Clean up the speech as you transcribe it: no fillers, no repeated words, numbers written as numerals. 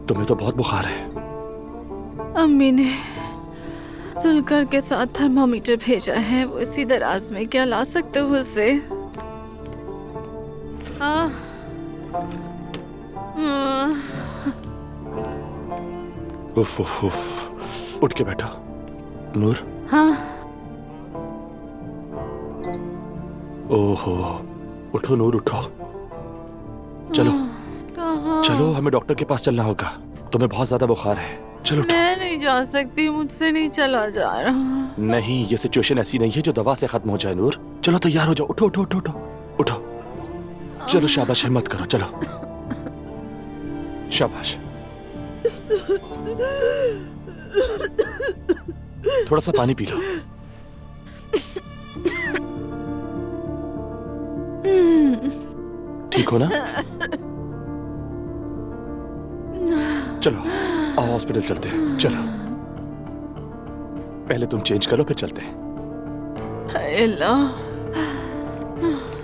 तुम्हें तो बहुत बुखार है। अम्मी ने जुल्कर के साथ थर्मामीटर भेजा है, वो इसी दराज में, क्या ला सकते हो उसे? हाँ। उफ उफ उफ, उठ के बैठो नूर। हाँ। ओहो, उठो नूर उठो। चलो कहाँ? चलो, हमें डॉक्टर के पास चलना होगा। तुम्हें बहुत ज्यादा बुखार है। चलो उठो। मैं नहीं जा सकती, मुझसे नहीं चला जा रहा। नहीं, ये सिचुएशन ऐसी नहीं है जो दवा से खत्म हो जाए नूर। चलो तैयार हो जाओ, उठो उठो उठो उठो उठो। चलो शाबाश, हिम्मत करो, चलो शाबाश। थोड़ा सा पानी पी लो। ठीक हो ना? चलो आओ हॉस्पिटल चलते हैं, चलो। पहले तुम चेंज करो फिर चलते हैं। हाय अल्लाह।